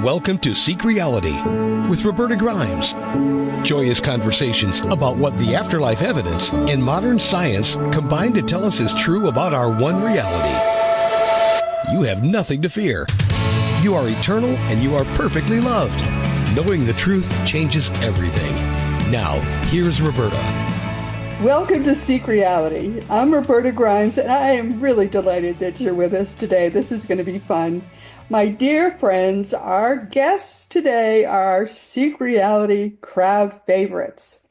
Welcome to Seek Reality with Roberta Grimes. Joyous conversations about what the afterlife evidence and modern science combine to tell us is true about our one reality. You have nothing to fear. You are eternal and you are perfectly loved. Knowing the truth changes everything. Now, here's Roberta. Welcome to Seek Reality. I'm Roberta Grimes, and I am really delighted that you're with us today. This is going to be fun. My dear friends, our guests today are Seek Reality crowd favorites.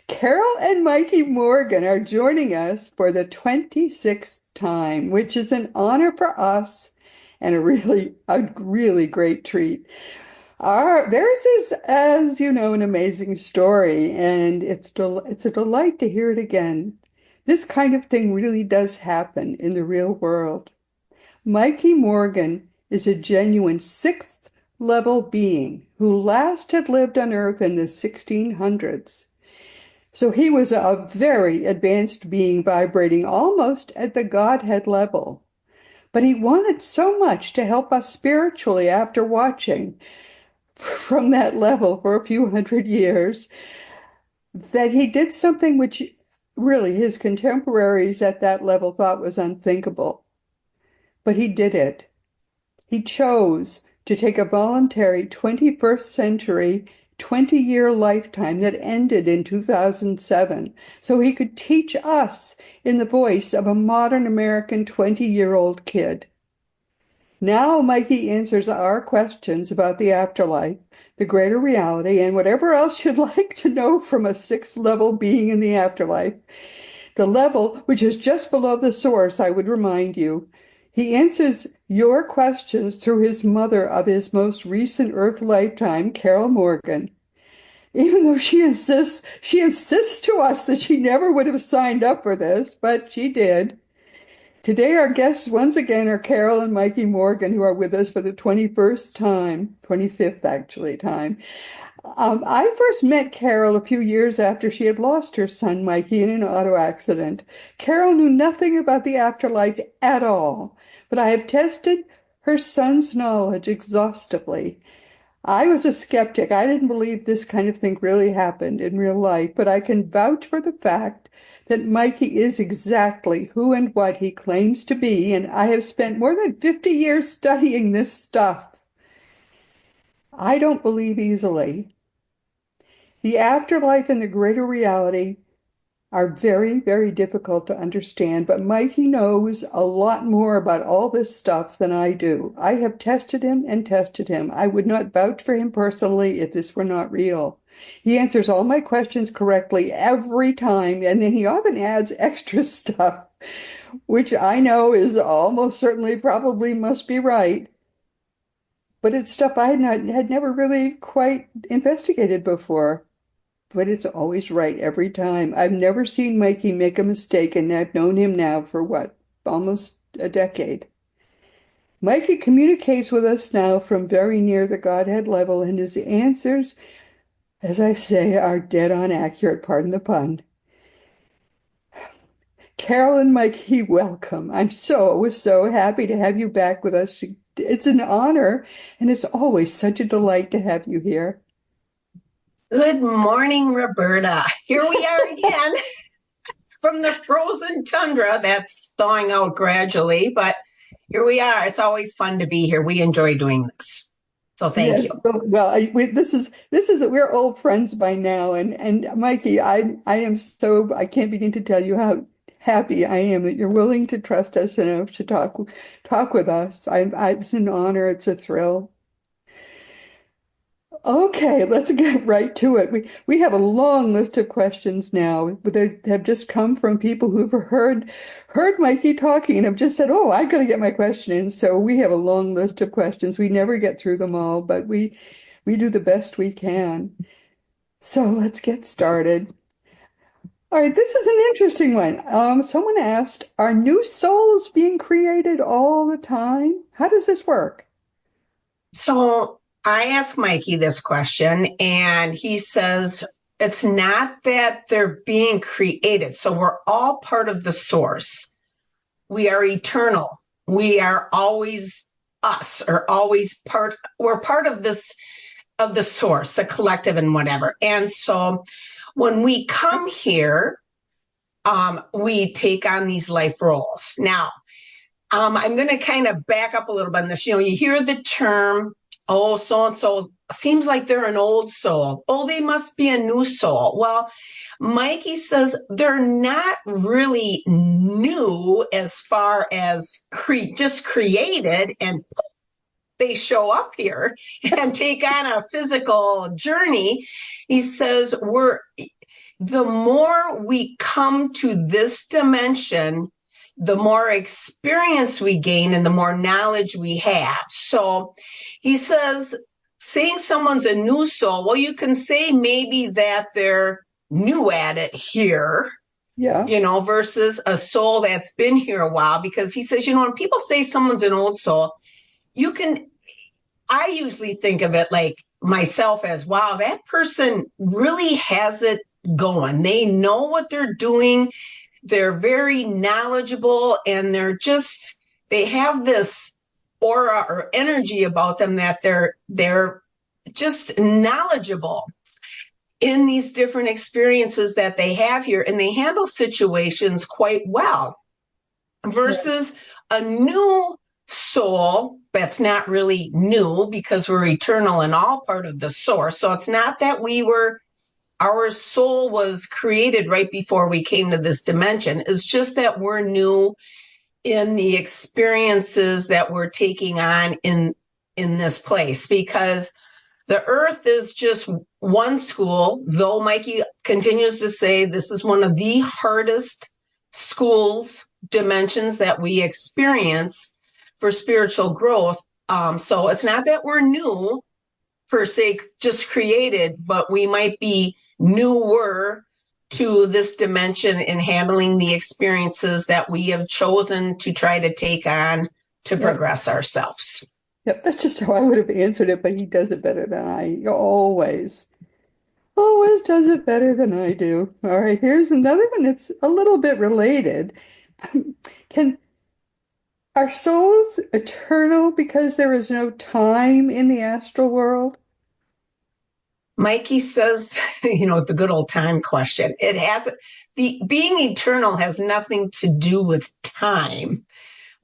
Carol and Mikey Morgan are joining us for the 26th time, which is an honor for us and a really great treat. Theirs is, as you know, an amazing story, and it's a delight to hear it again. This kind of thing really does happen in the real world. Mikey Morgan is a genuine sixth-level being who last had lived on Earth in the 1600s. So he was a very advanced being vibrating almost at the Godhead level. But he wanted so much to help us spiritually after watching from that level for a few hundred years that he did something which really his contemporaries at that level thought was unthinkable. But he did it. He chose to take a voluntary 21st century 20-year lifetime that ended in 2007 so he could teach us in the voice of a modern American 20-year-old kid. Now Mikey answers our questions about the afterlife, the greater reality, and whatever else you'd like to know from a sixth-level being in the afterlife. The level, which is just below the source, I would remind you. He answers your questions through his mother of his most recent Earth lifetime, Carol Morgan. Even though she insists to us that she never would have signed up for this, but she did. Today our guests once again are Carol and Mikey Morgan, who are with us for the 25th actually time. I first met Carol a few years after she had lost her son, Mikey, in an auto accident. Carol knew nothing about the afterlife at all, but I have tested her son's knowledge exhaustively. I was a skeptic. I didn't believe this kind of thing really happened in real life, but I can vouch for the fact that Mikey is exactly who and what he claims to be, and I have spent more than 50 years studying this stuff. I don't believe easily. The afterlife and the greater reality are very, very difficult to understand, but Mikey knows a lot more about all this stuff than I do. I have tested him and tested him. I would not vouch for him personally if this were not real. He answers all my questions correctly every time, and then he often adds extra stuff, which I know is almost certainly probably must be right. But it's stuff I had never really quite investigated before. But it's always right every time. I've never seen Mikey make a mistake, and I've known him now for almost a decade. Mikey communicates with us now from very near the Godhead level, and his answers, as I say, are dead on accurate, pardon the pun. Carol and Mikey, welcome. I'm so happy to have you back with us. It's an honor, and it's always such a delight to have you here. Good morning, Roberta. Here we are again from the frozen tundra that's thawing out gradually, but here we are. It's always fun to be here. We enjoy doing this. So thank you. Well, we're old friends by now. And Mikey, I can't begin to tell you how happy I am that you're willing to trust us enough to talk with us. It's an honor. It's a thrill. Okay, let's get right to it. We have a long list of questions now, but they have just come from people who've heard Mikey talking and have just said, "Oh, I've got to get my question in." So we have a long list of questions. We never get through them all, but we do the best we can. So let's get started. All right, this is an interesting one. Someone asked, "Are new souls being created all the time? How does this work?" So I asked Mikey this question, and he says it's not that they're being created. So we're all part of the source. We are eternal. We are always us, or always we're part of this, of the source, the collective and whatever. And so when we come here, we take on these life roles. Now, I'm going to kind of back up a little bit on this. You hear the term, oh, so-and-so seems like they're an old soul. Oh, they must be a new soul. Well, Mikey says they're not really new as far as just created and they show up here and take on a physical journey. He says the more we come to this dimension, the more experience we gain and the more knowledge we have. So he says, saying someone's a new soul, well, you can say maybe that they're new at it here, versus a soul that's been here a while. Because he says, when people say someone's an old soul, I usually think of it like myself as, wow, that person really has it going. They know what they're doing. They're very knowledgeable, and they have this aura or energy about them that they're just knowledgeable in these different experiences that they have here, and they handle situations quite well versus a new soul that's not really new, because we're eternal and all part of the source. So it's not that our soul was created right before we came to this dimension. It's just that we're new in the experiences that we're taking on in this place, because the earth is just one school, though Mikey continues to say this is one of the hardest schools, dimensions that we experience for spiritual growth. So it's not that we're new per se, just created, but we might be newer to this dimension in handling the experiences that we have chosen to try to take on to progress ourselves. Yep, that's just how I would have answered it, but he does it better than I. Always does it better than I do. All right, here's another one that's a little bit related. Are souls eternal because there is no time in the astral world? Mikey says, the good old time question. Being eternal has nothing to do with time.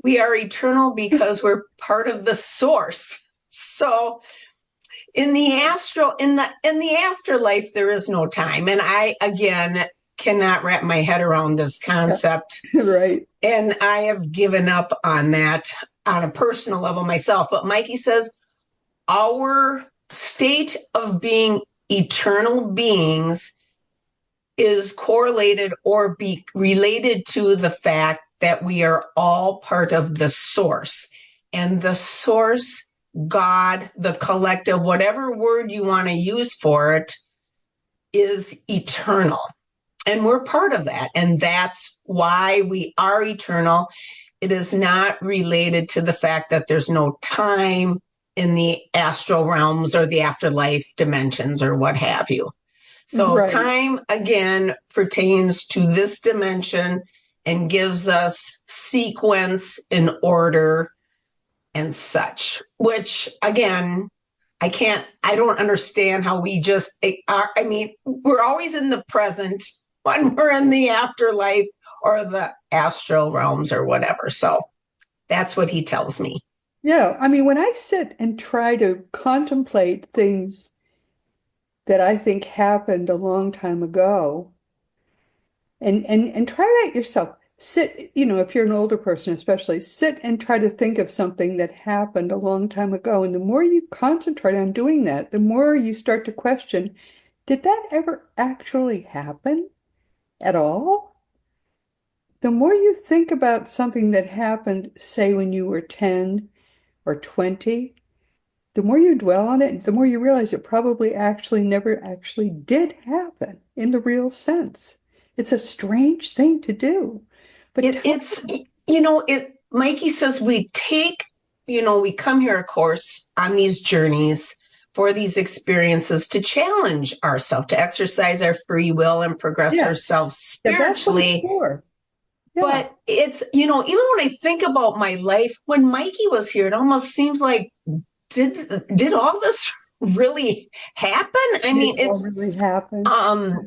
We are eternal because we're part of the source. So in the afterlife, there is no time. And I, again, cannot wrap my head around this concept. Right. And I have given up on that on a personal level myself. But Mikey says our state of being eternal beings is correlated or be related to the fact that we are all part of the source. And the source, God, the collective, whatever word you want to use for it, is eternal. And we're part of that. And that's why we are eternal. It is not related to the fact that there's no time in the astral realms or the afterlife dimensions or what have you. So time, again, pertains to this dimension and gives us sequence and order and such, which, again, I don't understand how we just are. I mean, we're always in the present when we're in the afterlife or the astral realms or whatever. So that's what he tells me. Yeah, I mean, when I sit and try to contemplate things that I think happened a long time ago, and try that yourself. Sit, if you're an older person especially, sit and try to think of something that happened a long time ago. And the more you concentrate on doing that, the more you start to question, did that ever actually happen at all? The more you think about something that happened, say, when you were 10 or 20, the more you dwell on it, the more you realize it probably actually never actually did happen in the real sense. It's a strange thing to do. But Mikey says we come here, of course, on these journeys for these experiences to challenge ourselves, to exercise our free will and progress ourselves spiritually. But it's, even when I think about my life, when Mikey was here, it almost seems like, did all this really happen? I mean, Did it all really happen?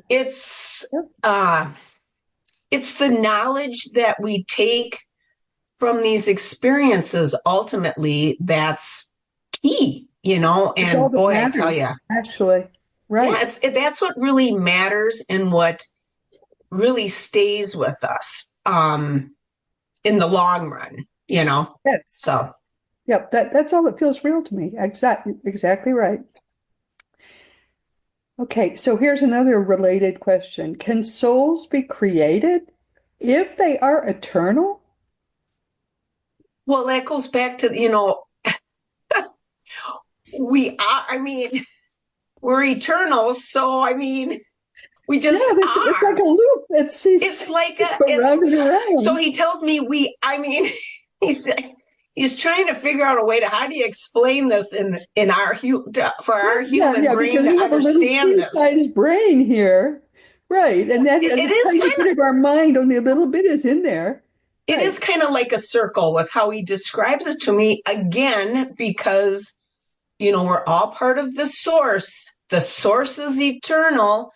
It's Yep. it's the knowledge that we take from these experiences ultimately that's key, It's all and that boy, I tell matters, you, actually. Right. yeah, that's what really matters and what really stays with us in the long run. Yes. So, Yep. That's all that feels real to me. Exactly right. Okay, so here's another related question. Can souls be created if they are eternal? well, that goes back to, we are, I mean, we're eternal. So, I mean, we Yeah, just it's like are. a loop. It's like Around and so around. he tells me I mean, he's, he's trying to figure out a way to, how do you explain this in for our human Yeah, brain because we to have a little understand this. pea-sized brain here. Right. And It a is tiny kind bit of of our mind, only a little bit is in there. it Right. is kind of like a circle with how he describes it to me, again, because we're all part of the source. The source is eternal.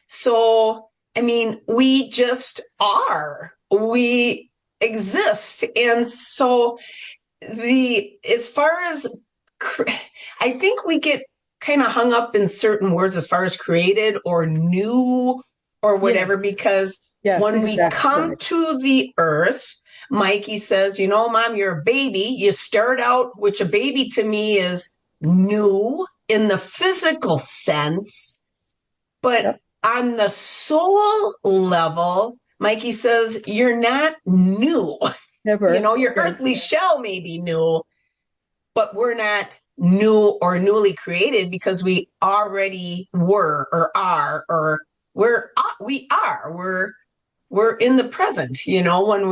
So, I mean, we just are. We exist. And so as far as, I think we get kind of hung up in certain words as far as created or new or Yes. whatever, because Yes, when we exactly come right. to the earth, Mikey says, Mom, you're a baby. You start out, which a baby to me is new in the physical sense, but Yep. on the soul level, Mikey says, you're not new. Never. Your Yes. earthly shell may be new, but we're not new or newly created because we already were or are, or we are. We're in the present, when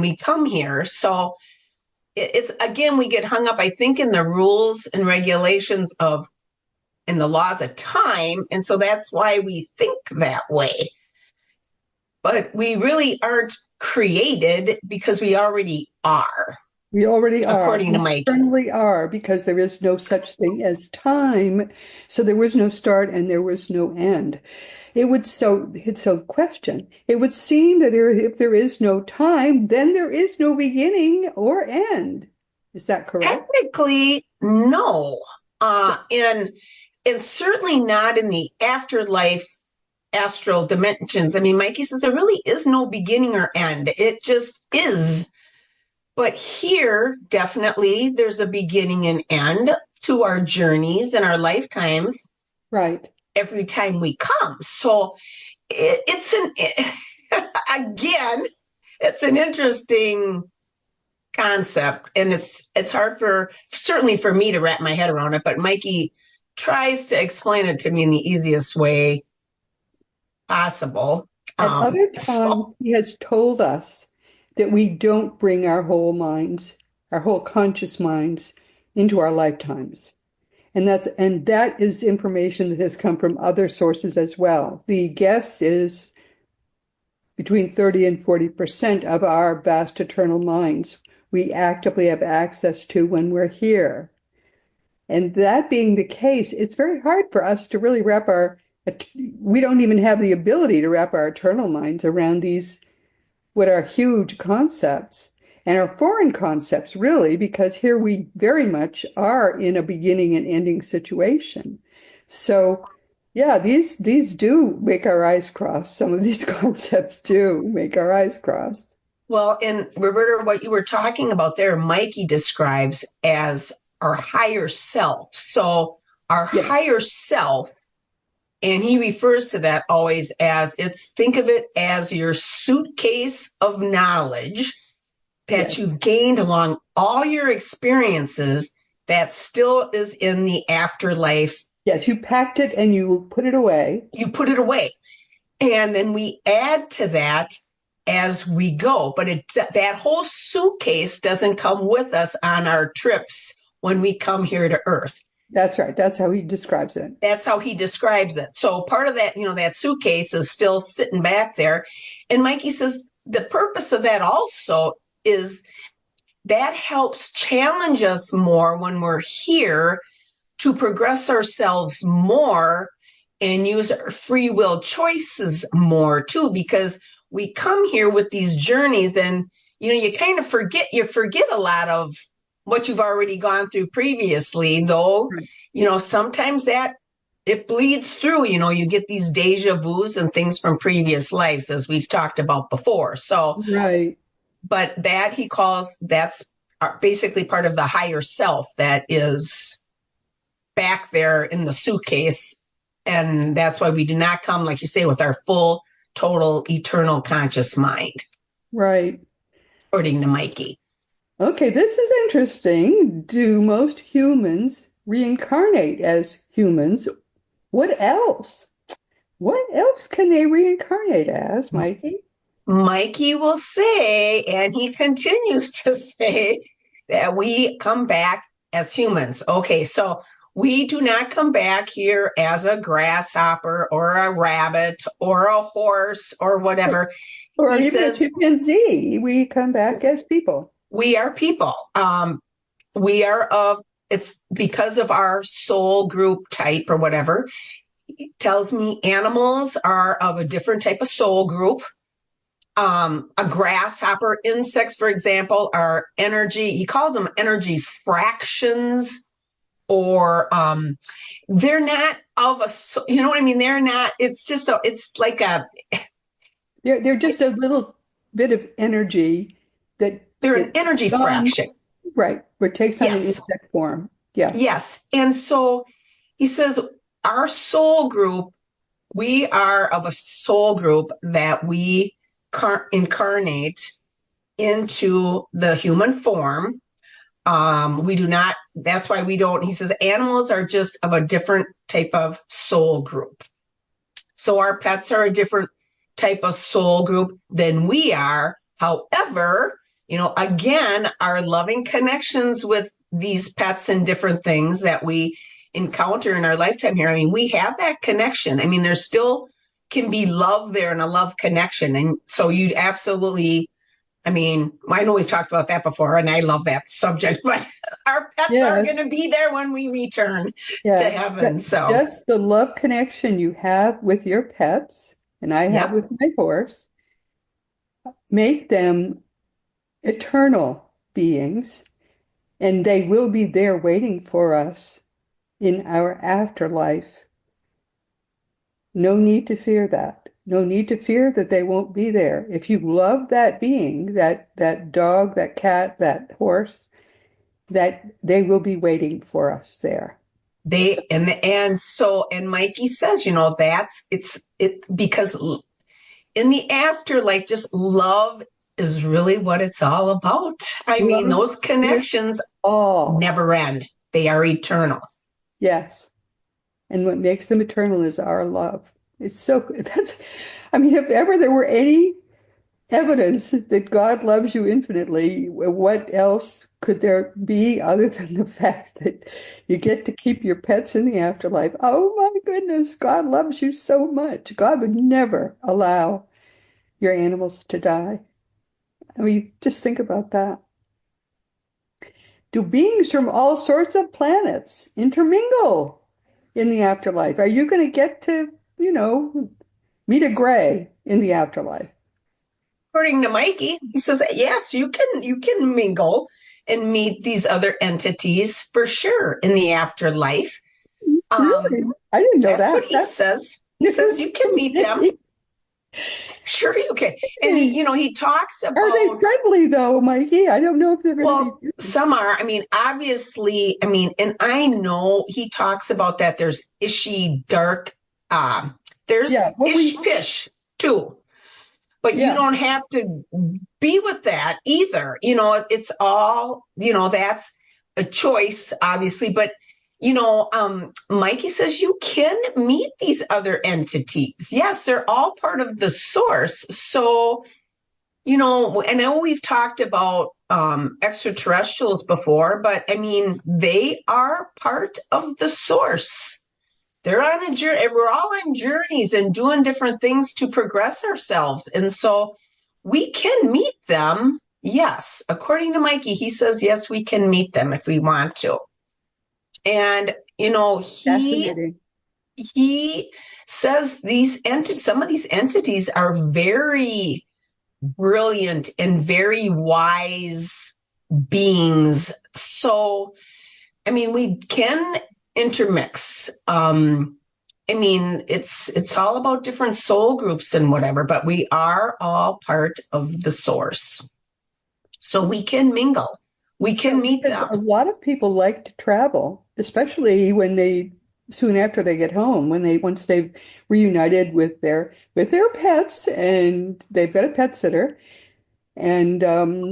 we come here. So it's, again, we get hung up, I think, in the rules and regulations of and the laws of time. And so that's why we think that way. But we really aren't created because we already are, We already are. according to We Mikey. eternally are because there is no such thing as time. So there was no start and there was no end. It's a question. It would seem that if there is no time, then there is no beginning or end. Is that correct? Technically, no. And certainly not in the afterlife astral dimensions. I mean, Mikey says there really is no beginning or end. It just is. But here, definitely, there's a beginning and end to our journeys and our lifetimes Right. every time we come. So again, it's an interesting concept, and it's hard certainly for me to wrap my head around it, but Mikey tries to explain it to me in the easiest way possible. At other times, So he has told us that we don't bring our whole conscious minds into our lifetimes. And that is information that has come from other sources as well. The guess is between 30 and 40% of our vast eternal minds we actively have access to when we're here. And that being the case, it's very hard for us to really we don't even have the ability to wrap our eternal minds around these, what are huge concepts and are foreign concepts, really, because here we very much are in a beginning and ending situation. So, yeah, these do make our eyes cross. Some of these concepts do make our eyes cross. well, and Roberta, what you were talking about there, Mikey describes as our higher self. So our Yeah, higher self, and he refers to that always as, think of it as your suitcase of knowledge that yes. you've gained along all your experiences that still is in the afterlife. Yes, you packed it and you put it away. You put it away. And then we add to that as we go. But that whole suitcase doesn't come with us on our trips when we come here to Earth. That's right. That's how he describes it. That's how he describes it. So part of that, that suitcase is still sitting back there. And Mikey says, the purpose of that also is that helps challenge us more when we're here to progress ourselves more and use our free will choices more too, because we come here with these journeys and, you kind of forget a lot of what you've already gone through previously, though, sometimes that it bleeds through, you get these deja vus and things from previous lives, as we've talked about before. So, Right. but that's basically part of the higher self that is back there in the suitcase. And that's why we do not come, like you say, with our full, total, eternal conscious mind, Right. according to Mikey. Okay, this is interesting. Do most humans reincarnate as humans? What else? What else can they reincarnate as, Mikey? Mikey will say, and he continues to say, that we come back as humans. Okay, so we do not come back here as a grasshopper or a rabbit or a horse or whatever. Or He even a says chimpanzee, we come back as people. we are people. It's because of our soul group type or whatever. He tells me animals are of a different type of soul group. A grasshopper, insects, for example, are energy. He calls them energy fractions, or they're not of a. You know what I mean? They're not. It's just. It's like a. They're just a little bit of energy that They're an energy fraction. Right, but takes on an Yes. insect form. Yeah. Yes, and so he says our soul group. We are of a soul group that we incarnate into the human form. We do not, that's why we don't, he says animals are just of a different type of soul group. So our pets are a different type of soul group than we are. However, again, our loving connections with these pets and different things that we encounter in our lifetime here, I mean, we have that connection. I mean, there still can be love there and a love connection. And so you'd absolutely, I mean, I know we've talked about that before and I love that subject, but our pets are going to be there when we return to heaven. So just the love connection you have with your pets, and I have with my horse, make them eternal beings, and they will be there waiting for us in our afterlife. No need to fear that. No need to fear that they won't be there. If you love that being, that dog, that cat, that horse, that they will be waiting for us there. And Mikey says, because in the afterlife, just love is really what it's all about. I mean, those connections never end. They are eternal. Yes. And what makes them eternal is our love. If ever there were any evidence that God loves you infinitely, what else could there be other than the fact that you get to keep your pets in the afterlife? Oh my goodness, God loves you so much. God would never allow your animals to die. I mean, just think about that. Do beings from all sorts of planets intermingle in the afterlife? Are you going to get to, meet a gray in the afterlife? According to Mikey, he says, yes, you can mingle and meet these other entities for sure in the afterlife. Really? I didn't know that. That's what he says. He says you can meet them. Sure you can. And he talks about... Are they friendly though, Mikey? I don't know if they're going to be... some are. I mean, obviously, and I know he talks about that. There's Ishi Dark. There's Ish Pish too. But you don't have to be with that either. It's all, that's a choice, obviously. But, Mikey says you can meet these other entities. Yes, they're all part of the source. So, and I know we've talked about extraterrestrials before, but I mean, they are part of the source. They're on a journey. We're all on journeys and doing different things to progress ourselves. And so we can meet them. Yes. According to Mikey, he says, yes, we can meet them if we want to. And, Fascinating. he says some of these entities are very brilliant and very wise beings. So, we can intermix. It's all about different soul groups and whatever, but we are all part of the source. So we can mingle. We can meet them. A lot of people like to travel, especially soon after they get home, once they've reunited with their pets and they've got a pet sitter. And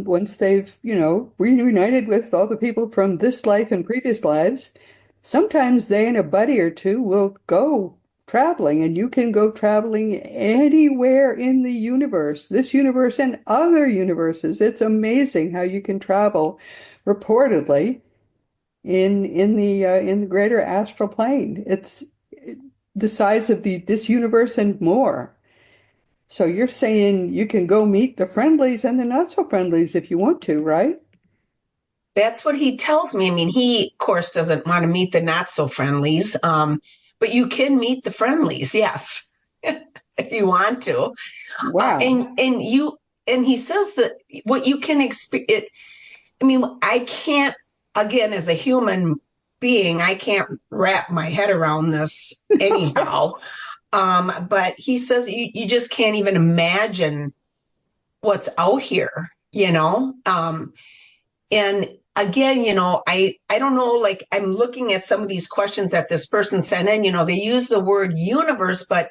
once they've, reunited with all the people from this life and previous lives, sometimes they and a buddy or two will go traveling, and you can go traveling anywhere in the universe, this universe and other universes. It's amazing how you can travel reportedly in the greater astral plane. It's the size of this universe and more. So you're saying you can go meet the friendlies and the not so friendlies if you want to, right? That's what he tells me. He, of course, doesn't want to meet the not so friendlies, but you can meet the friendlies, yes, if you want to. Wow. And he says that what you can experience. I can't, again, as a human being, I can't wrap my head around this anyhow. But he says you just can't even imagine what's out here, and again, I don't know, like I'm looking at some of these questions that this person sent in, they use the word universe, but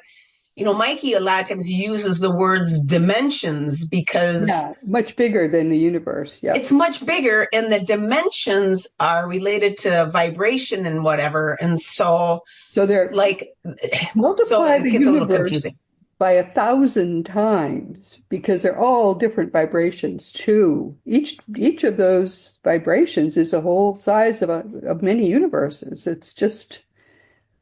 Mikey a lot of times uses the words dimensions because much bigger than the universe. Yeah. It's much bigger, and the dimensions are related to vibration and whatever. And so they're like multiply so it the gets a little universe confusing by 1,000 times because they're all different vibrations too. Each of those vibrations is a whole size of many universes. It's just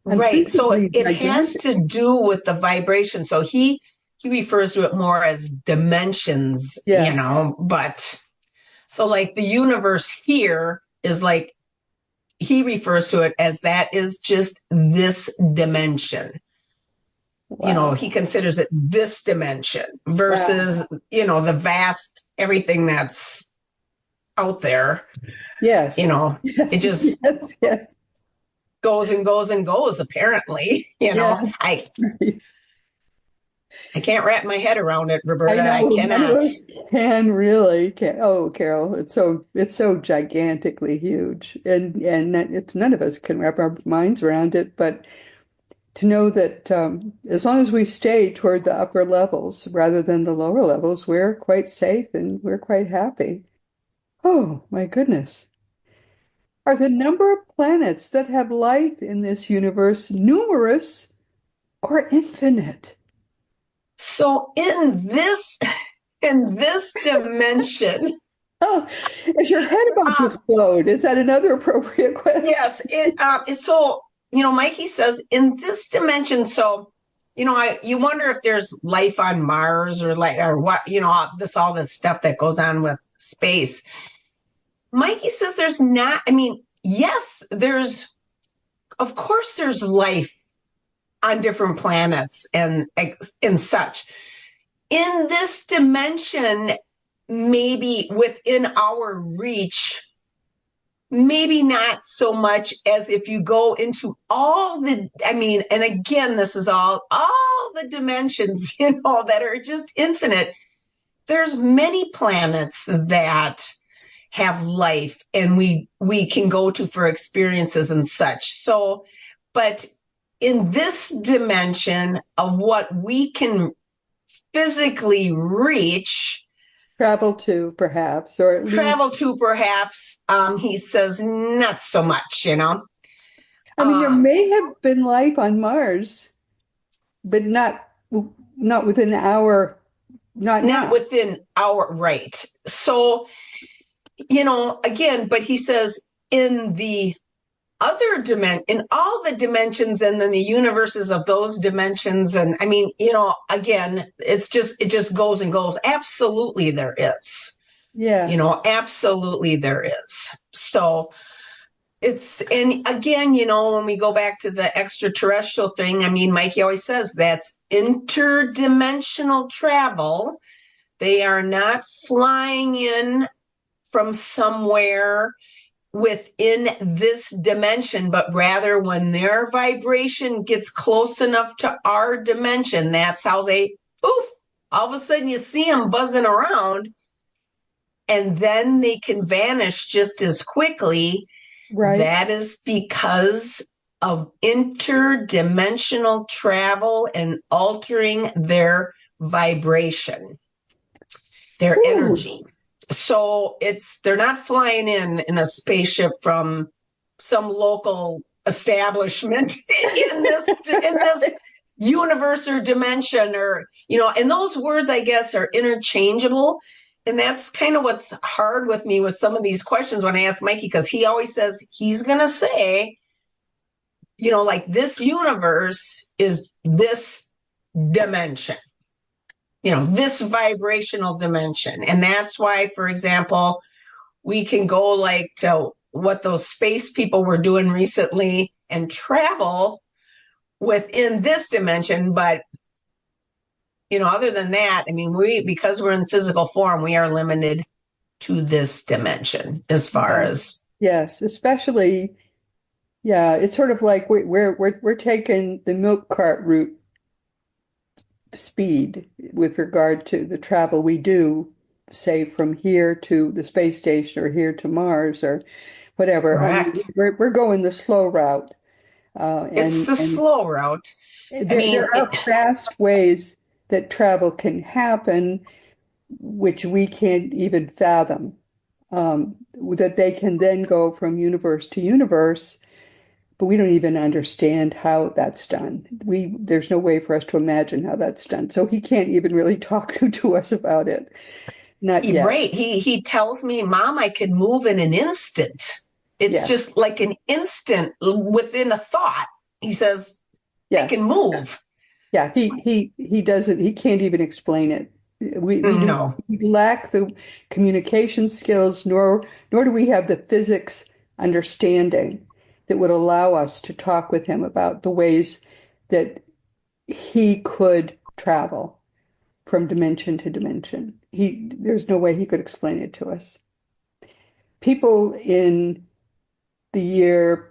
right. So it gigantic. has to do with the vibration. So he refers to it more as dimensions, but so like the universe here is like, he refers to it as that is just this dimension. Wow. He considers it this dimension versus, the vast everything that's out there. Yes. It just yes. goes and goes and goes, apparently. I can't wrap my head around it, Roberta. I cannot. Oh, Carol, it's so gigantically huge, and it's none of us can wrap our minds around it. But to know that as long as we stay toward the upper levels rather than the lower levels, we're quite safe and we're quite happy. Oh, my goodness. Are the number of planets that have life in this universe numerous or infinite? So in this dimension. Oh, is your head about to explode? Is that another appropriate question? Yes. So, Mikey says in this dimension, so, you wonder if there's life on Mars or what, all this stuff that goes on with space. Mikey says there's not, yes, of course there's life on different planets and such. In this dimension, maybe within our reach, maybe not so much as if you go into all the, and again, this is all the dimensions, that are just infinite. There's many planets that have life and we can go to for experiences and such. So, but in this dimension of what we can physically reach, travel to perhaps, he says not so much, there may have been life on Mars, but not within our, not within our, right. So, again, but he says in the in all the dimensions and then the universes of those dimensions. And I mean, again, it just goes and goes. Absolutely there is. Yeah. Absolutely there is. So and again, when we go back to the extraterrestrial thing, I mean, Mikey always says that's interdimensional travel. They are not flying in from somewhere within this dimension, but rather when their vibration gets close enough to our dimension, that's how they, poof, all of a sudden you see them buzzing around, and then they can vanish just as quickly. Right. That is because of interdimensional travel and altering their vibration, their energy. So they're not flying in a spaceship from some local establishment in this universe or dimension, or, and those words, I guess, are interchangeable. And that's kind of what's hard with me with some of these questions when I ask Mikey, because he always says he's going to say, like, this universe is this dimension, this vibrational dimension. And that's why, for example, we can go like to what those space people were doing recently and travel within this dimension. But other than that, I mean, because we're in physical form, we are limited to this dimension as far as. Yes, especially, yeah, it's sort of like we're taking the milk cart route speed with regard to the travel we do, say from here to the space station or here to Mars or whatever. Correct. I mean, we're going the slow route. It's the slow route. There are fast ways that travel can happen, which we can't even fathom, that they can then go from universe to universe, but we don't even understand how that's done. There's no way for us to imagine how that's done. So he can't even really talk to us about it. Not yet. Right. He tells me, Mom, I can move in an instant. It's just like an instant within a thought. He says, I can move. Yeah, he doesn't, he can't even explain it. We lack the communication skills, nor do we have the physics understanding that would allow us to talk with him about the ways that he could travel from dimension to dimension. There's no way he could explain it to us. People in the year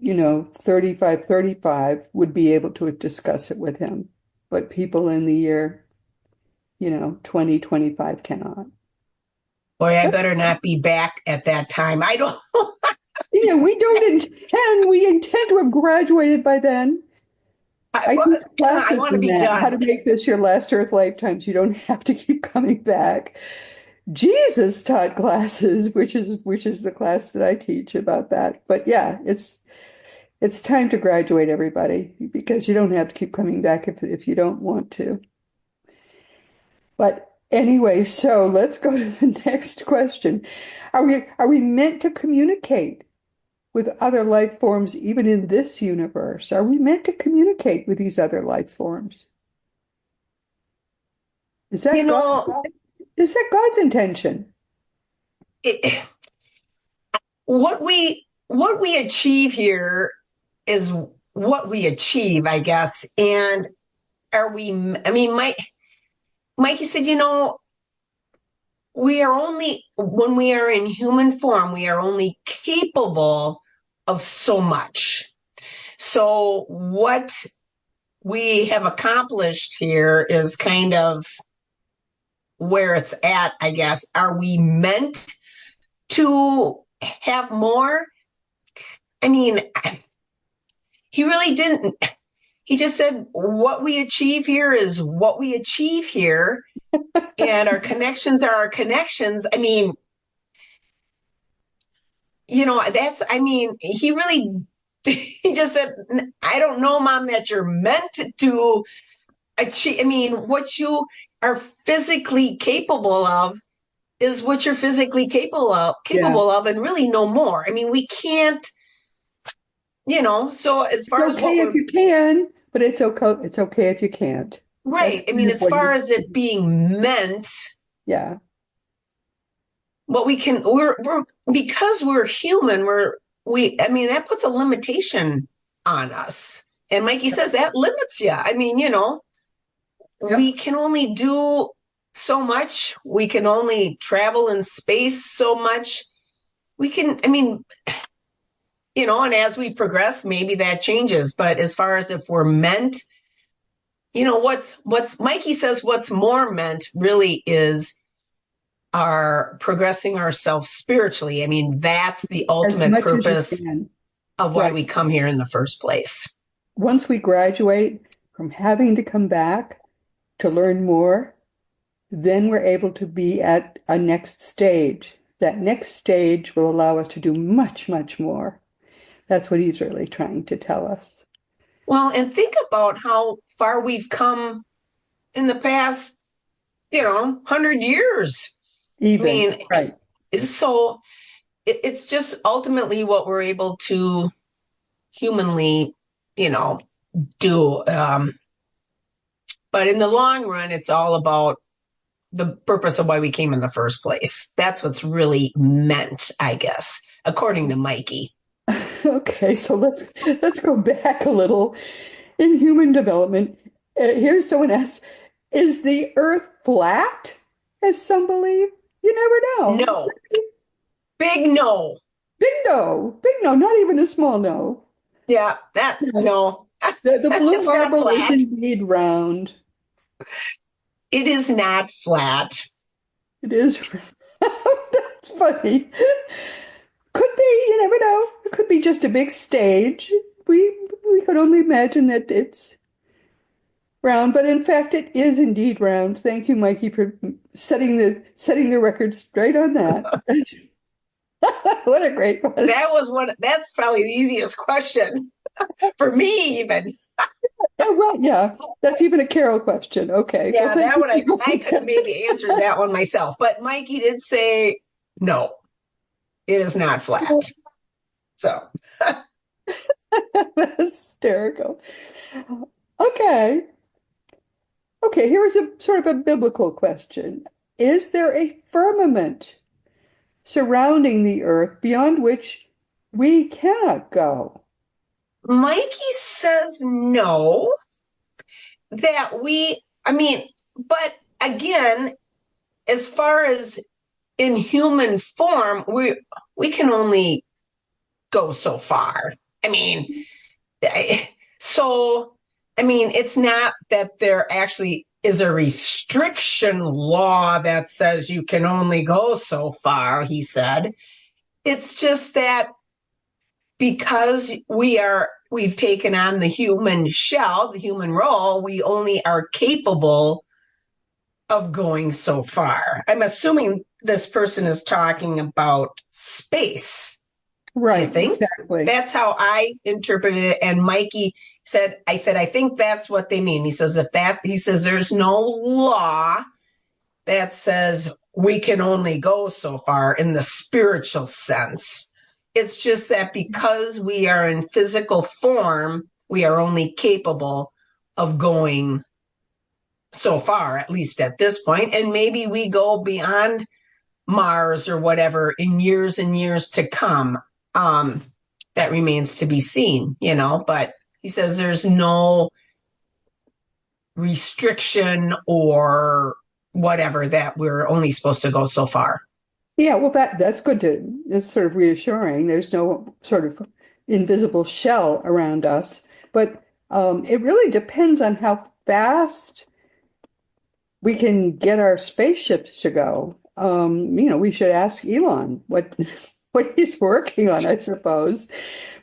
35 would be able to discuss it with him, but people in the year 2025 cannot. Boy, I better not be back at that time. I don't. We don't intend. We intend to have graduated by then. I want to be done. How to make this your last Earth lifetime, so you don't have to keep coming back. Jesus taught classes, which is the class that I teach about that. But yeah, it's time to graduate, everybody, because you don't have to keep coming back if you don't want to. But anyway, so let's go to the next question. Are we meant to communicate with other life forms even in this universe? Are we meant to communicate with these other life forms? Is that God's intention? What we achieve here is what we achieve, I guess. And Mikey said, we are only, when we are in human form, we are only capable of so much. So what we have accomplished here is kind of where it's at, I guess. Are we meant to have more? I mean, he really didn't. He just said, what we achieve here is what we achieve here. And our connections are our connections. I mean, he just said, I don't know, Mom, that you're meant to achieve. I mean, what you are physically capable of is what you're physically capable of, and really no more. I mean, we can't So as It's far as what okay if we're you can, but it's okay if you can't. That's right, I mean, kind of as what far he's as it being meant, yeah. what we can, we're because we're human, I mean, that puts a limitation on us. And Mikey says that limits you. I mean, we Yep. can only do so much. We can only travel in space so much. I mean, and as we progress, maybe that changes. But as far as if we're meant, what's Mikey says, what's more meant really is our progressing ourselves spiritually. I mean, that's the As ultimate much as you purpose can. of why Right. we come here in the first place. Once we graduate from having to come back to learn more, then we're able to be at a next stage. That next stage will allow us to do much, much more. That's what he's really trying to tell us. Well, and think about how far we've come in the past, 100 years. I Even, mean, right. so it's just ultimately what we're able to humanly, you know, do. But in the long run, it's all about the purpose of why we came in the first place. That's what's really meant, I guess, according to Mikey. Okay, so let's go back a little in human development. Here's someone asked, is the Earth flat, as some believe? You never know. No, big no. Big no, not even a small no. Yeah, that Yeah. no, The blue it's not marble is flat. indeed round. It is not flat. It is round. That's funny. Could be, you never know. It could be just a big stage. We could only imagine that it's round, but in fact it is indeed round. Thank you, Mikey, for setting the record straight on that. What a great one. That's probably the easiest question for me, even. Yeah, well, yeah, that's even a Carol question. Okay. Well, Yeah, thank that you one for I going could have there. maybe answered that one myself. But Mikey did say no, it is not flat. So That's hysterical. Okay. Okay, here's a sort of a biblical question. Is there a firmament surrounding the earth beyond which we cannot go? Mikey says no, I mean, but again, as far as in human form, we can only go so far. I mean, so I mean, it's not that there actually is a restriction law that says you can only go so far, he said. It's just that because we've taken on the human shell, the human role, we only are capable of going so far. I'm assuming this person is talking about space. Do you Right, think? exactly. That's how I interpreted it. And Mikey I said, I think that's what they mean. He says, there's no law that says we can only go so far in the spiritual sense. It's just that because we are in physical form, we are only capable of going so far, at least at this point. And maybe we go beyond Mars or whatever in years and years to come. That remains to be seen, but he says there's no restriction or whatever that we're only supposed to go so far. Yeah, well, that's good that's sort of reassuring. There's no sort of invisible shell around us, but it really depends on how fast we can get our spaceships to go. We should ask Elon what what he's working on, I suppose.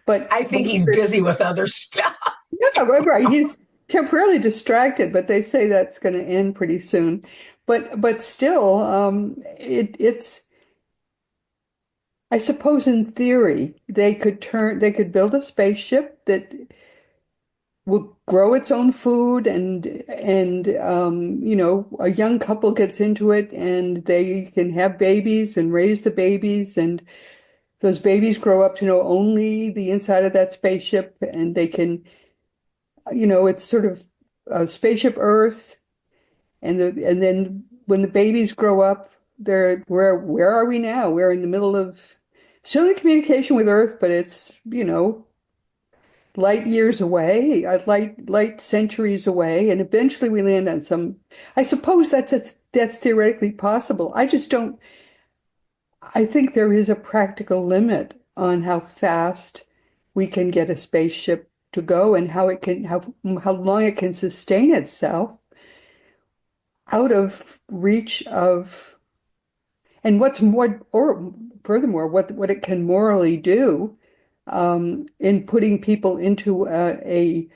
I But think he's busy with other stuff. yeah, right. He's temporarily distracted, but they say that's going to end pretty soon. But still, it's I suppose in theory they could build a spaceship that will grow its own food and a young couple gets into it and they can have babies and raise the babies and those babies grow up to know only the inside of that spaceship, and they can, it's sort of spaceship Earth, and then when the babies grow up, they're where are we now? We're in the middle of still in communication with Earth, but it's, light years away, light centuries away, and eventually we land on some. I suppose that's theoretically possible. I just don't. I think there is a practical limit on how fast we can get a spaceship to go and how long it can sustain itself out of reach of, and what's more, or furthermore, what it can morally do in putting people into a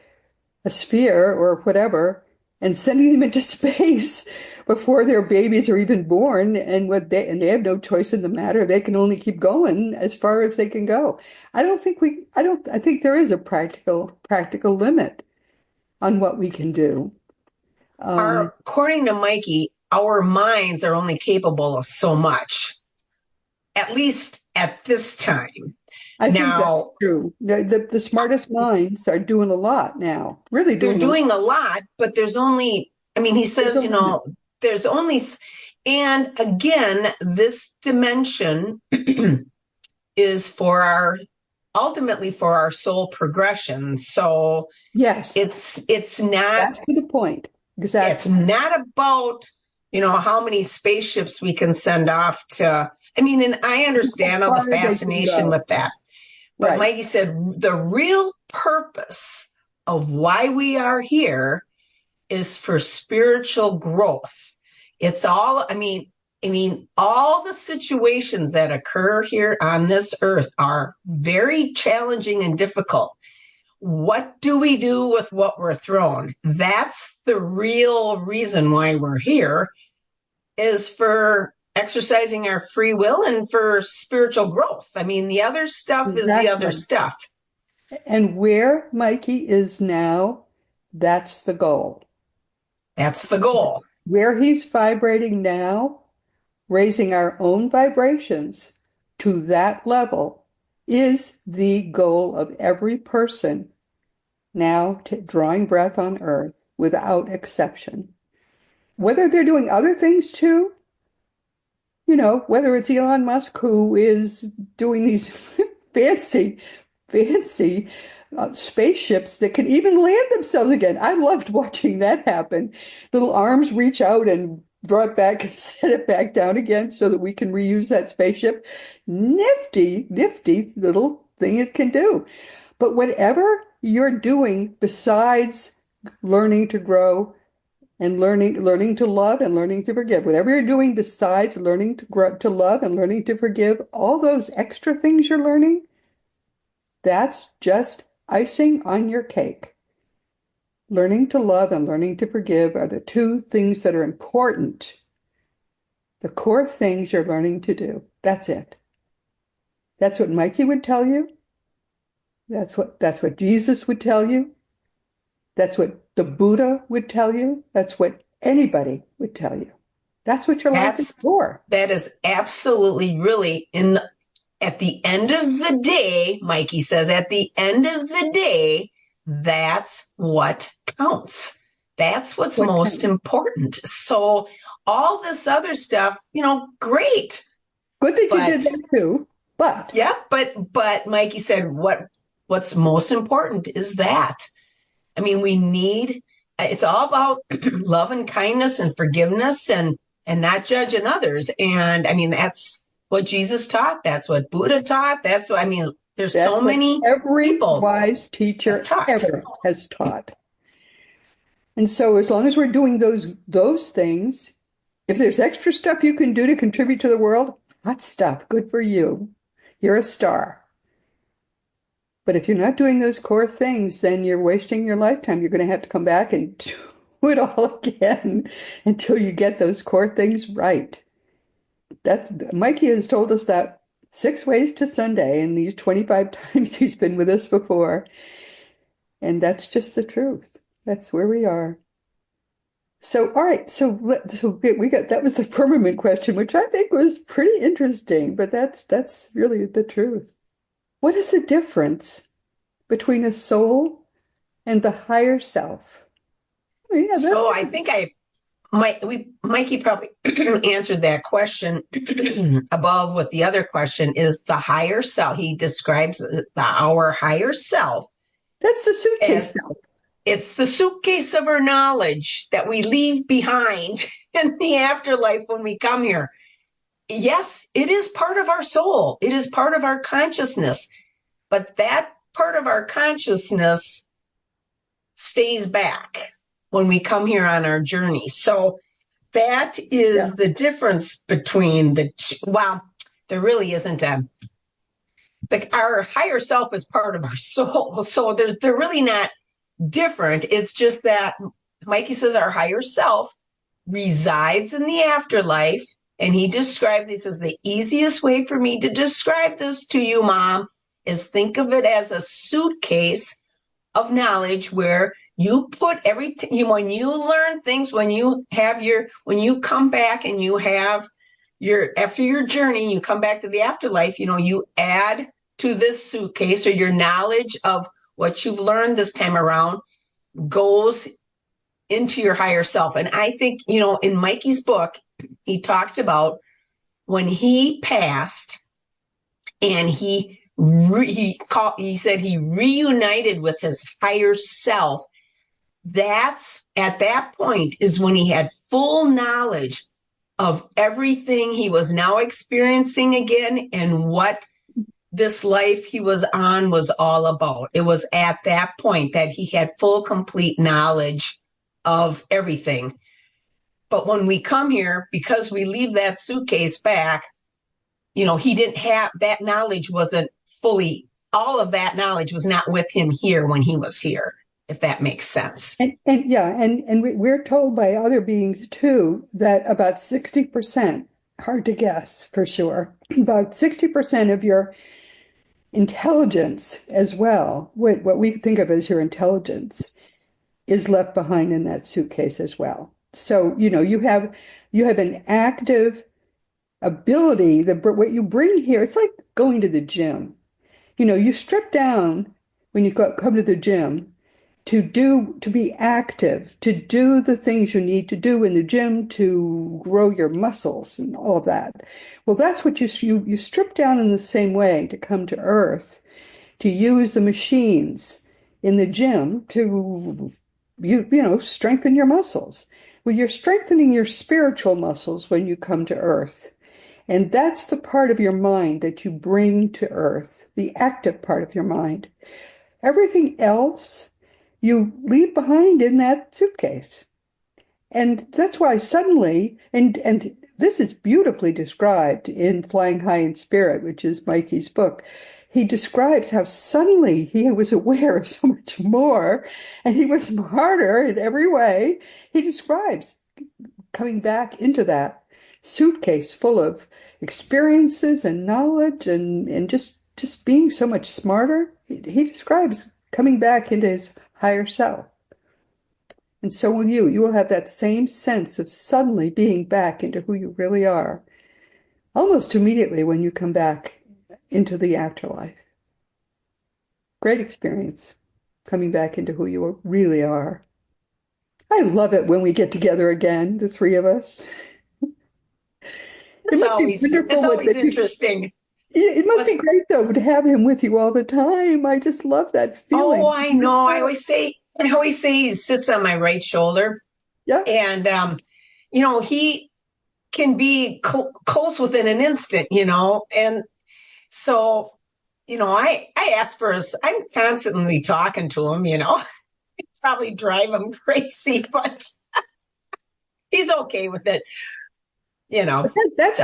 sphere or whatever and sending them into space before their babies are even born, and they have no choice in the matter. They can only keep going as far as they can go. I think there is a practical limit on what we can do. According to Mikey, our minds are only capable of so much, at least at this time. I think that's true. The smartest minds are doing a lot now, really They're doing a lot, but there's only, he says, there's only, and again, this dimension is ultimately for our soul progression. So yes, it's not, that's the point. Exactly. It's not about, how many spaceships we can send off to, and I understand all the fascination with that. But right. Mikey said the real purpose of why we are here is for spiritual growth. It's all, all the situations that occur here on this earth are very challenging and difficult. What do we do with what we're thrown? That's the real reason why we're here, is for exercising our free will and for spiritual growth. The other stuff is the other stuff. And where Mikey is now, that's the goal. That's the goal. Where he's vibrating now, raising our own vibrations to that level is the goal of every person now drawing breath on earth without exception. Whether they're doing other things too, whether it's Elon Musk who is doing these fancy spaceships that can even land themselves again. I loved watching that happen. Little arms reach out and draw it back and set it back down again so that we can reuse that spaceship. Nifty little thing it can do. But whatever you're doing besides learning to grow and learning to love and learning to forgive, whatever you're doing besides learning to grow, to love and learning to forgive, all those extra things you're learning, that's just icing on your cake. Learning to love and learning to forgive are the two things that are important. The core things you're learning to do. That's it. That's what Mikey would tell you. That's what Jesus would tell you. That's what the Buddha would tell you. That's what anybody would tell you. That's what your life is for. That is absolutely really at the end of the day, Mikey says, at the end of the day, that's what counts. That's what's most important. So all this other stuff, great. Good that you did that too. But yeah, but Mikey said what's most important is that. It's all about love and kindness and forgiveness and not judging others. And that's what Jesus taught. That's what Buddha taught. That's so many every wise teacher ever has taught. And so as long as we're doing those things, if there's extra stuff you can do to contribute to the world, hot stuff, good for you. You're a star. But if you're not doing those core things, then you're wasting your lifetime. You're going to have to come back and do it all again until you get those core things right. Mikey has told us that 6 ways to Sunday in these 25 times he's been with us before. And that's just the truth. That's where we are. So, all right. So we got that was the firmament question, which I think was pretty interesting, but that's really the truth. What is the difference between a soul and the higher self? Yeah, that's So I think Mikey probably answered that question above with the other question is the higher self. He describes our higher self that's the suitcase as self. it's the suitcase of our knowledge that we leave behind in the afterlife when we come here. Yes, it is part of our soul. It is part of our consciousness, but that part of our consciousness stays back when we come here on our journey. So that Yeah. is the difference between the two. Well, there really isn't our higher self is part of our soul. So they're really not different. It's just that Mikey says our higher self resides in the afterlife. And he says, the easiest way for me to describe this to you, Mom, is think of it as a suitcase of knowledge where you put everything, when you learn things, when you come back and you have after your journey, you come back to the afterlife, you add to this suitcase, or your knowledge of what you've learned this time around goes into your higher self. And I think, in Mikey's book, he talked about when he passed and he said he reunited with his higher self. That's at that point is when he had full knowledge of everything he was now experiencing again and what this life he was on was all about. It was at that point that he had full, complete knowledge of everything. But when we come here, because we leave that suitcase back, he didn't have that knowledge, wasn't fully, all of that knowledge was not with him here when he was here, if that makes sense. And we're told by other beings too that about 60%, hard to guess for sure, about 60% of your intelligence as well, what we think of as your intelligence, is left behind in that suitcase as well. So, you have an active ability, what you bring here, it's like going to the gym. You strip down when you come to the gym to be active, to do the things you need to do in the gym to grow your muscles and all of that. Well, that's what you strip down in the same way to come to Earth, to use the machines in the gym to strengthen your muscles. Well, you're strengthening your spiritual muscles when you come to Earth. And that's the part of your mind that you bring to Earth, the active part of your mind. Everything else you leave behind in that suitcase. And that's why suddenly, and this is beautifully described in Flying High in Spirit, which is Mikey's book. He describes how suddenly he was aware of so much more, and he was smarter in every way. He describes coming back into that suitcase full of experiences and knowledge and just being so much smarter. He describes coming back into his higher self. And so will you. You will have that same sense of suddenly being back into who you really are, almost immediately when you come back into the afterlife. Great experience, coming back into who you really are. I love it when we get together again, the three of us. It's always interesting. It must be great, though, to have him with you all the time. I just love that feeling. Oh, I know. I always say he sits on my right shoulder. Yeah. And, he can be close within an instant, And so, I ask for I'm constantly talking to him, Probably drive him crazy, but he's okay with it. That's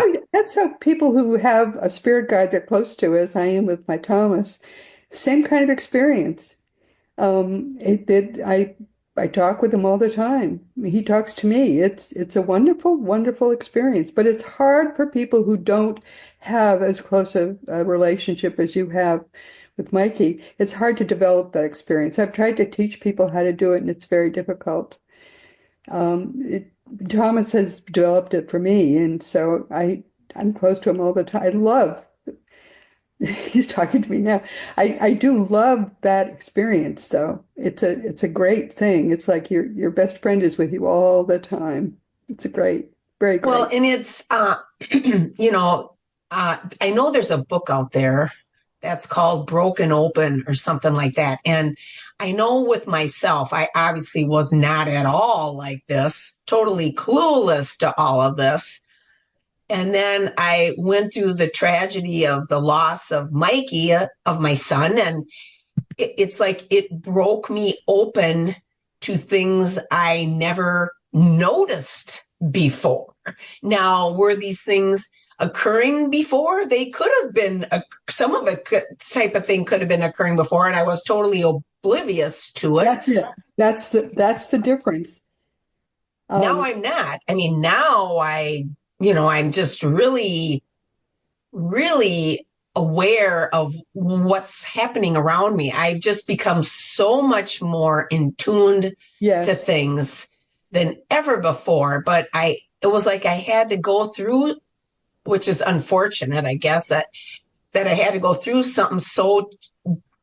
how people who have a spirit guide they're close to, as I am with my Thomas, same kind of experience. I talk with him all the time. He talks to me. It's a wonderful, wonderful experience. But it's hard for people who don't have as close a relationship as you have with Mikey. It's hard to develop that experience. I've tried to teach people how to do it, and it's very difficult. Thomas has developed it for me, and so I'm close to him all the time. I love he's talking to me now. I do love that experience, though. It's a great thing. It's like your best friend is with you all the time. It's a great, very Well, great. and it's, you know, I know there's a book out there that's called Broken Open or something like that. And I know with myself, I obviously was not at all like this, totally clueless to all of this. And then I went through the tragedy of the loss of Mikey, of my son. And it's like it broke me open to things I never noticed before. Now, were these things occurring before? They could have been, some of it type of thing could have been occurring before, and I was totally oblivious to it. That's it. That's the difference. Now Um, I'm not. I mean, now I'm just really, really aware of what's happening around me. I've just become so much more in tuned to yes. things than ever before. But it was like I had to go through, which is unfortunate, I guess, that I had to go through something so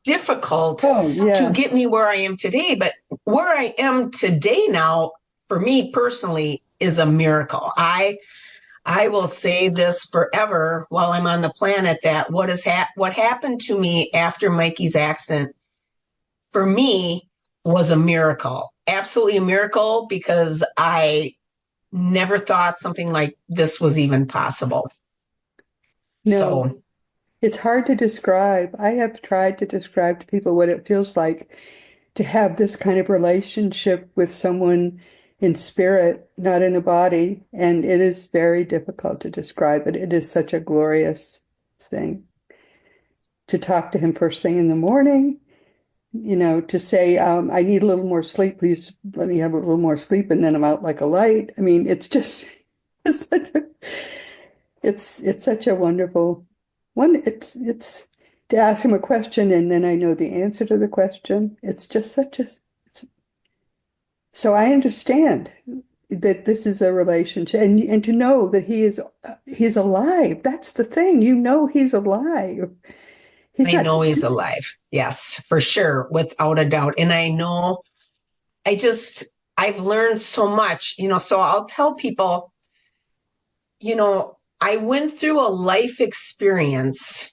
difficult Oh, to yeah. get me where I am today. But where I am today now, for me personally, is a miracle. I will say this forever while I'm on the planet, that what happened to me after Mikey's accident for me was a miracle. Absolutely a miracle, because I never thought something like this was even possible. No, So it's hard to describe. I have tried to describe to people what it feels like to have this kind of relationship with someone in spirit, not in a body, and it is very difficult to describe it. It is such a glorious thing to talk to him first thing in the morning, to say, I need a little more sleep, please let me have a little more sleep, and then I'm out like a light. I mean, it's just it's such a, it's such a wonderful one. It's to ask him a question and then I know the answer to the question. It's just such a so I understand that this is a relationship, and to know that he's alive. That's the thing. He's alive. He's I not. know he's alive. Yes, for sure, without a doubt. And I know I just, I've learned so much, so I'll tell people, I went through a life experience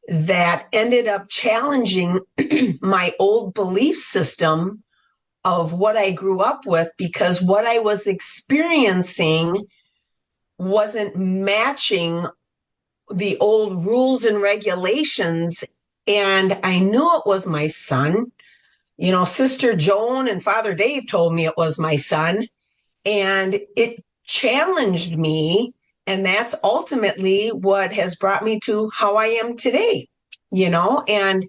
that ended up challenging my old belief system of what I grew up with, because what I was experiencing wasn't matching the old rules and regulations. And I knew it was my son. Sister Joan and Father Dave told me it was my son, and it challenged me. And that's ultimately what has brought me to how I am today, and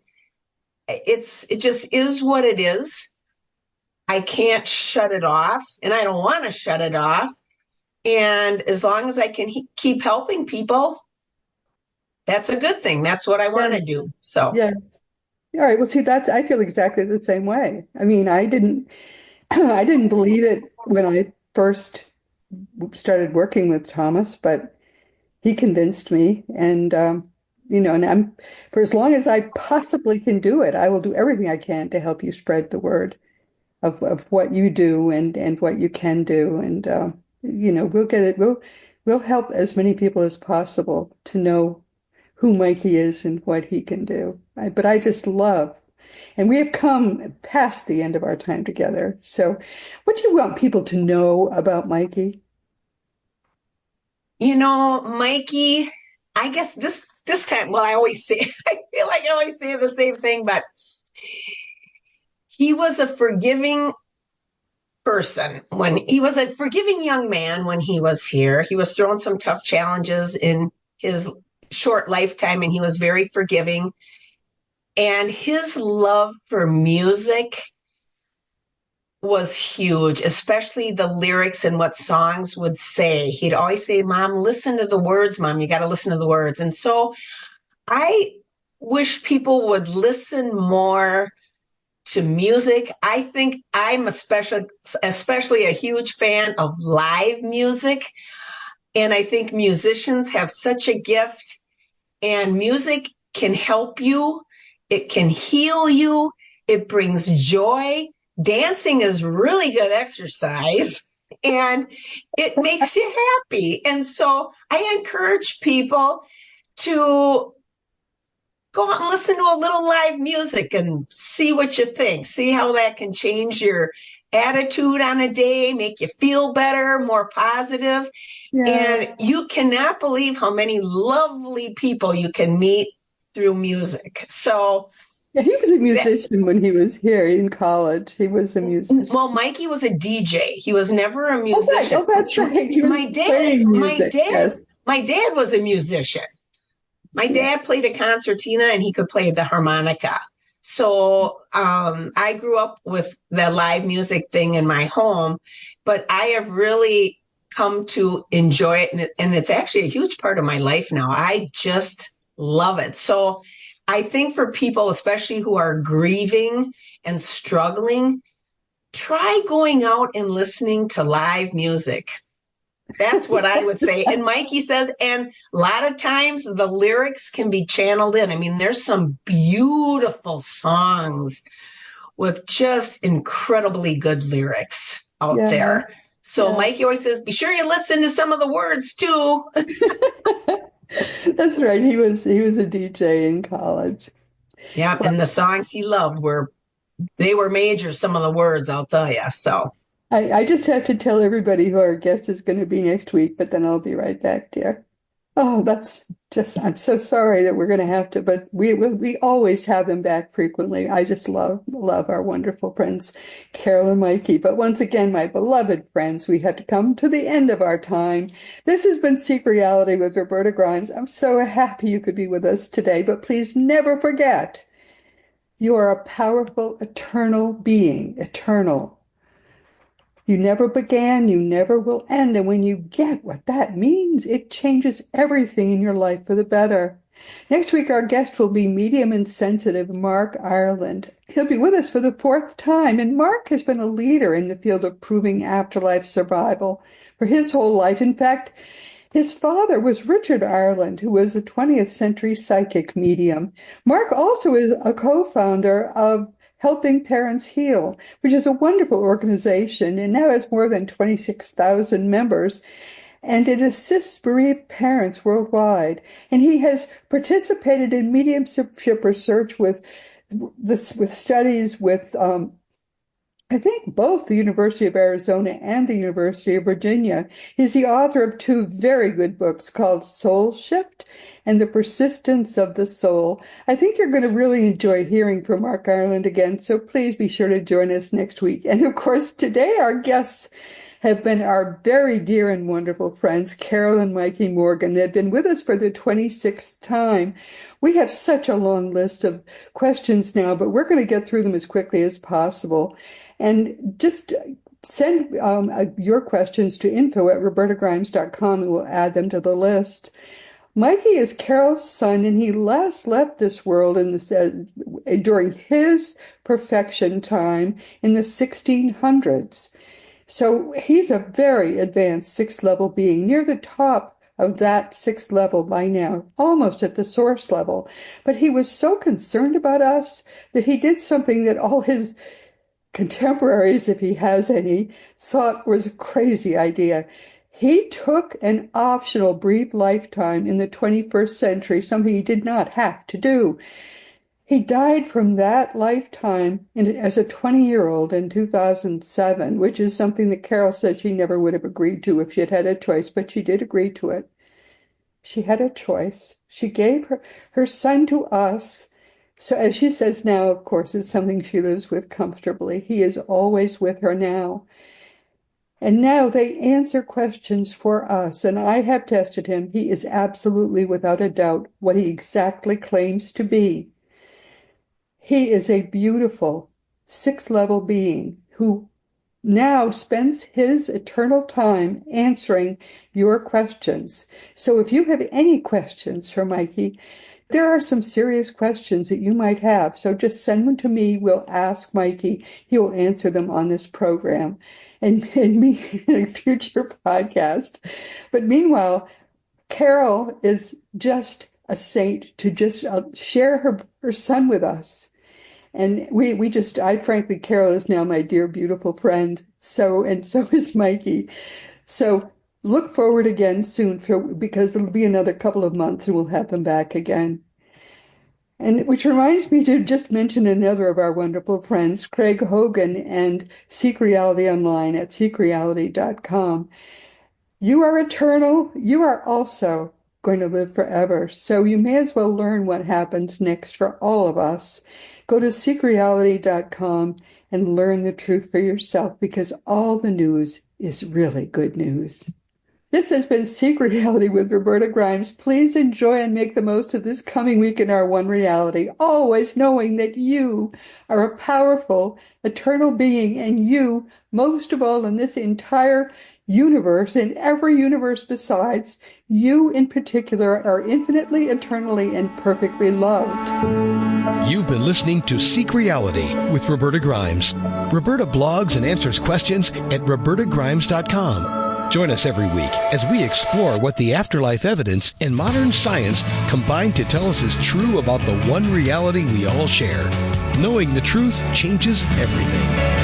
it just is what it is. I can't shut it off, and I don't want to shut it off. And as long as I can keep helping people, that's a good thing. That's what I want Yeah, to do. So yeah. All right. Well, see, I feel exactly the same way. I mean, I didn't I didn't believe it when I first started working with Thomas, but he convinced me, and I'm for as long as I possibly can do it, I will do everything I can to help you spread the word of what you do and what you can do, and we'll get it. We'll help as many people as possible to know who Mikey is and what he can do. But I just love, and we have come past the end of our time together. So, what do you want people to know about Mikey? Mikey, I guess this time, well, I always say, I feel like I always say the same thing, but he was a forgiving person. When he was a forgiving young man when he was here, he was thrown some tough challenges in his short lifetime, and he was very forgiving. And his love for music was huge, especially the lyrics and what songs would say. He'd always say, Mom, listen to the words, Mom, you got to listen to the words. And so I wish people would listen more to music. I think I'm especially a huge fan of live music. And I think musicians have such a gift, and music can help you. It can heal you. It brings joy. Dancing is really good exercise and it makes you happy. And so I encourage people to go out and listen to a little live music and see what you think. See how that can change your attitude on a day, make you feel better, more positive. Yeah. And you cannot believe how many lovely people you can meet through music. So, yeah, he was a musician when he was here in college. He was a musician. well, Mikey was a DJ. He was never a musician. Oh, that's right. He was My dad, playing music. Yes. my dad was a musician. My dad played a concertina and he could play the harmonica. So I grew up with the live music thing in my home, but I have really come to enjoy it. And it's actually a huge part of my life now. I just love it. So I think for people, especially who are grieving and struggling, try going out and listening to live music. That's what I would say. And Mikey says, and a lot of times the lyrics can be channeled in. I mean, there's some beautiful songs with just incredibly good lyrics out there. So Mikey always says, be sure you listen to some of the words too. That's right. He was a DJ in college. Yeah, and the songs he loved they were major, some of the words, I'll tell you. So I just have to tell everybody who our guest is going to be next week, but then I'll be right back, dear. Oh, I'm so sorry that we're going to have to, but we always have them back frequently. I just love our wonderful friends, Carol and Mikey. But once again, my beloved friends, we have to come to the end of our time. This has been Seek Reality with Roberta Grimes. I'm so happy you could be with us today, but please never forget, you are a powerful, eternal being, eternal. You never began, you never will end. And when you get what that means, it changes everything in your life for the better. Next week, our guest will be medium and sensitive Mark Ireland. He'll be with us for the 4th time. And Mark has been a leader in the field of proving afterlife survival for his whole life. In fact, his father was Richard Ireland, who was a 20th century psychic medium. Mark also is a co-founder of Helping Parents Heal, which is a wonderful organization and now has more than 26,000 members, and it assists bereaved parents worldwide. And he has participated in mediumship research with studies with I think both the University of Arizona and the University of Virginia. He's the author of 2 very good books called Soul Shift and The Persistence of the Soul. I think you're going to really enjoy hearing from Mark Ireland again, so please be sure to join us next week. And of course, today our guests have been our very dear and wonderful friends, Carol and Mikey Morgan. They've been with us for the 26th time. We have such a long list of questions now, but we're going to get through them as quickly as possible. And just send your questions to info@robertagrimes.com and we'll add them to the list. Mikey is Carol's son, and he last left this world during his perfection time in the 1600s. So he's a very advanced 6th level being, near the top of that 6th level by now, almost at the source level. But he was so concerned about us that he did something that all his contemporaries, if he has any, thought was a crazy idea. He took an optional brief lifetime in the 21st century, something he did not have to do. He died from that lifetime as a 20-year-old in 2007, which is something that Carol says she never would have agreed to if she had had a choice, but she did agree to it. She had a choice. She gave her son to us. So as she says now, of course, it's something she lives with comfortably. He is always with her now. And now they answer questions for us. And I have tested him. He is absolutely, without a doubt, what he exactly claims to be. He is a beautiful 6th level being who now spends his eternal time answering your questions. So if you have any questions for Mikey, There are some serious questions that you might have, so just send them to me. We'll ask Mikey. He will answer them on this program and me in a future podcast. But meanwhile, Carol is just a saint to just share her son with us. And I frankly, Carol is now my dear, beautiful friend. So is Mikey. So look forward again soon because it'll be another couple of months and we'll have them back again. And which reminds me to just mention another of our wonderful friends, Craig Hogan and Seek Reality Online at seekreality.com. You are eternal. You are also going to live forever. So you may as well learn what happens next for all of us. Go to seekreality.com and learn the truth for yourself because all the news is really good news. This has been Seek Reality with Roberta Grimes. Please enjoy and make the most of this coming week in our one reality, always knowing that you are a powerful, eternal being, and you, most of all in this entire universe and every universe besides, you in particular are infinitely, eternally, and perfectly loved. You've been listening to Seek Reality with Roberta Grimes. Roberta blogs and answers questions at robertagrimes.com. Join us every week as we explore what the afterlife evidence and modern science combine to tell us is true about the one reality we all share. Knowing the truth changes everything.